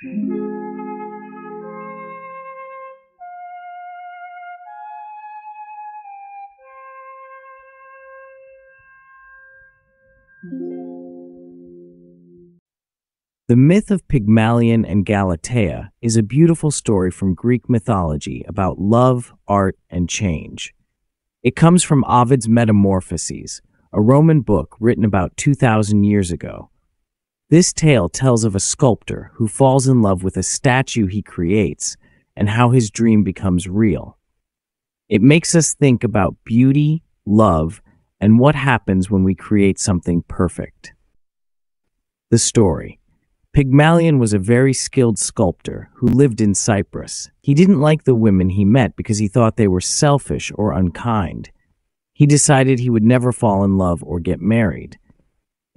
The myth of Pygmalion and Galatea is a beautiful story from Greek mythology about love, art, and change. It comes from Ovid's Metamorphoses, a Roman book written about 2,000 years ago. This tale tells of a sculptor who falls in love with a statue he creates and how his dream becomes real. It makes us think about beauty, love, and what happens when we create something perfect. The story. Pygmalion was a very skilled sculptor who lived in Cyprus. He didn't like the women he met because he thought they were selfish or unkind. He decided he would never fall in love or get married.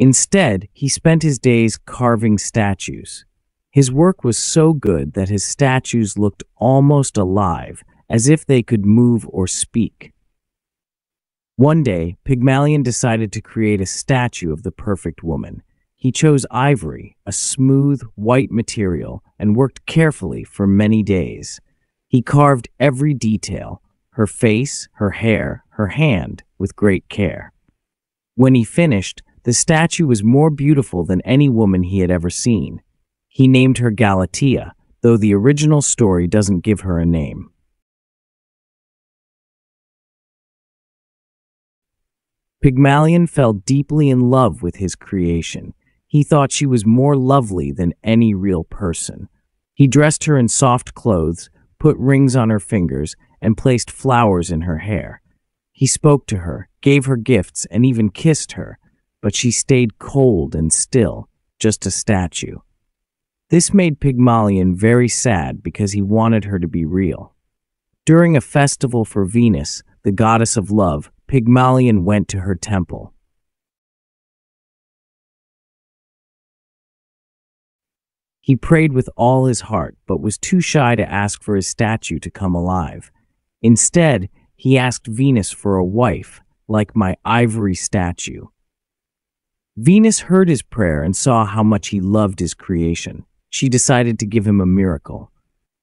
Instead, he spent his days carving statues. His work was so good that his statues looked almost alive, as if they could move or speak. One day, Pygmalion decided to create a statue of the perfect woman. He chose ivory, a smooth, white material, and worked carefully for many days. He carved every detail, her face, her hair, her hand, with great care. When he finished, the statue was more beautiful than any woman he had ever seen. He named her Galatea, though the original story doesn't give her a name. Pygmalion fell deeply in love with his creation. He thought she was more lovely than any real person. He dressed her in soft clothes, put rings on her fingers, and placed flowers in her hair. He spoke to her, gave her gifts, and even kissed her, but she stayed cold and still, just a statue. This made Pygmalion very sad because he wanted her to be real. During a festival for Venus, the goddess of love, Pygmalion went to her temple. He prayed with all his heart, but was too shy to ask for his statue to come alive. Instead, he asked Venus for a wife, like my ivory statue. Venus heard his prayer and saw how much he loved his creation. She decided to give him a miracle.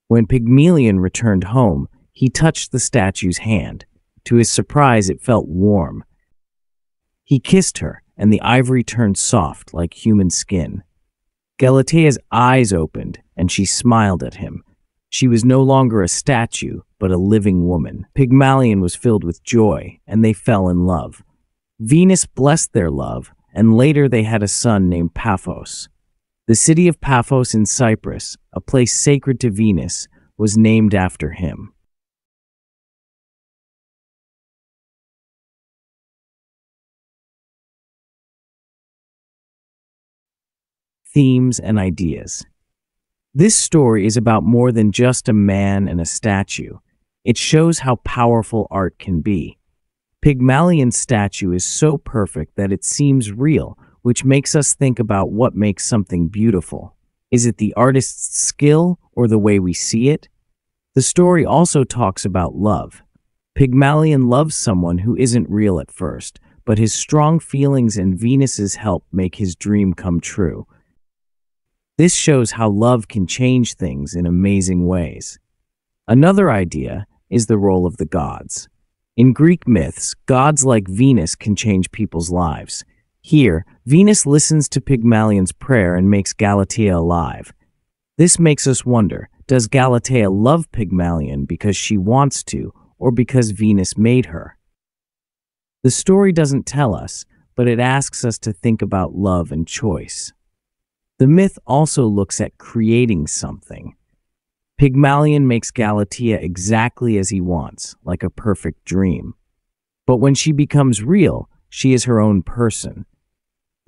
When Pygmalion returned home, he touched the statue's hand. To his surprise, it felt warm. He kissed her, and the ivory turned soft like human skin. Galatea's eyes opened, and she smiled at him. She was no longer a statue, but a living woman. Pygmalion was filled with joy, and they fell in love. Venus blessed their love, and later they had a son named Paphos. The city of Paphos in Cyprus, a place sacred to Venus, was named after him. Themes and ideas. This story is about more than just a man and a statue. It shows how powerful art can be. Pygmalion's statue is so perfect that it seems real, which makes us think about what makes something beautiful. Is it the artist's skill or the way we see it? The story also talks about love. Pygmalion loves someone who isn't real at first, but his strong feelings and Venus's help make his dream come true. This shows how love can change things in amazing ways. Another idea is the role of the gods. In Greek myths, gods like Venus can change people's lives. Here, Venus listens to Pygmalion's prayer and makes Galatea alive. This makes us wonder, does Galatea love Pygmalion because she wants to, or because Venus made her? The story doesn't tell us, but it asks us to think about love and choice. The myth also looks at creating something. Pygmalion makes Galatea exactly as he wants, like a perfect dream. But when she becomes real, she is her own person.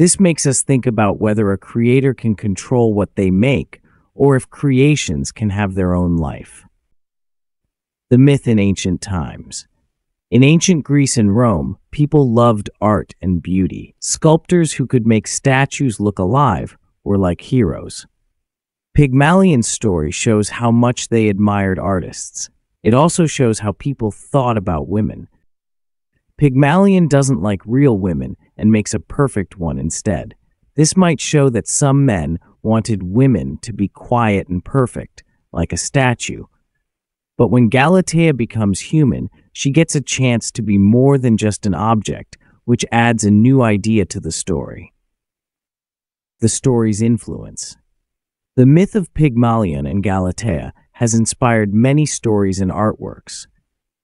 This makes us think about whether a creator can control what they make, or if creations can have their own life. The myth in ancient times. In ancient Greece and Rome, people loved art and beauty. Sculptors who could make statues look alive were like heroes. Pygmalion's story shows how much they admired artists. It also shows how people thought about women. Pygmalion doesn't like real women and makes a perfect one instead. This might show that some men, wanted women to be quiet and perfect, like a statue. But when Galatea becomes human, she gets a chance to be more than just an object, which adds a new idea to the story. The story's influence. The myth of Pygmalion and Galatea has inspired many stories and artworks.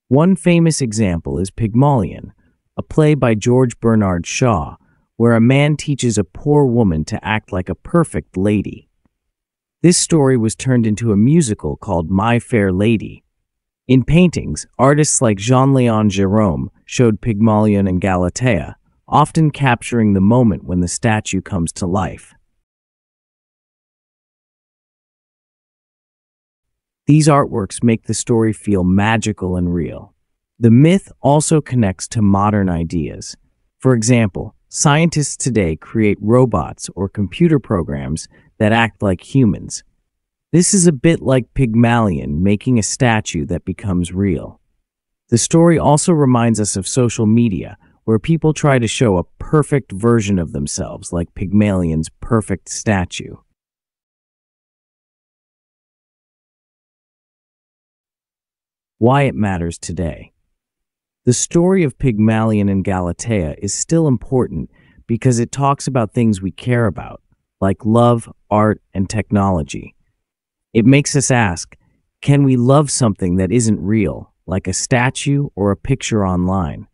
One famous example is Pygmalion, a play by George Bernard Shaw, where a man teaches a poor woman to act like a perfect lady. This story was turned into a musical called My Fair Lady. In paintings, artists like Jean-Léon Gérôme showed Pygmalion and Galatea, often capturing the moment when the statue comes to life. These artworks make the story feel magical and real. The myth also connects to modern ideas. For example, scientists today create robots or computer programs that act like humans. This is a bit like Pygmalion making a statue that becomes real. The story also reminds us of social media, where people try to show a perfect version of themselves, like Pygmalion's perfect statue. Why it matters today. The story of Pygmalion and Galatea is still important because it talks about things we care about, like love, art, and technology. It makes us ask, can we love something that isn't real, like a statue or a picture online?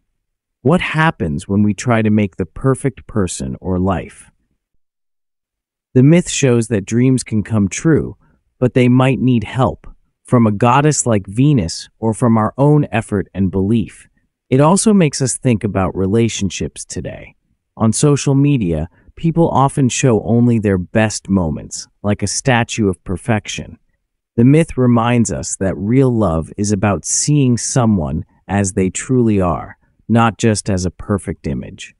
What happens when we try to make the perfect person or life? The myth shows that dreams can come true, but they might need help, from a goddess like Venus or from our own effort and belief. It also makes us think about relationships today. On social media, people often show only their best moments, like a statue of perfection. The myth reminds us that real love is about seeing someone as they truly are, not just as a perfect image.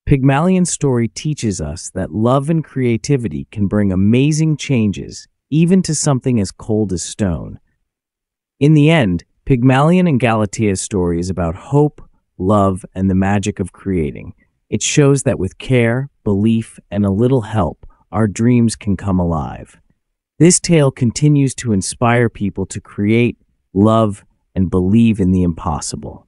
Pygmalion's story teaches us that love and creativity can bring amazing changes, even to something as cold as stone. In the end, Pygmalion and Galatea's story is about hope, love, and the magic of creating. It shows that with care, belief, and a little help, our dreams can come alive. This tale continues to inspire people to create, love, and believe in the impossible.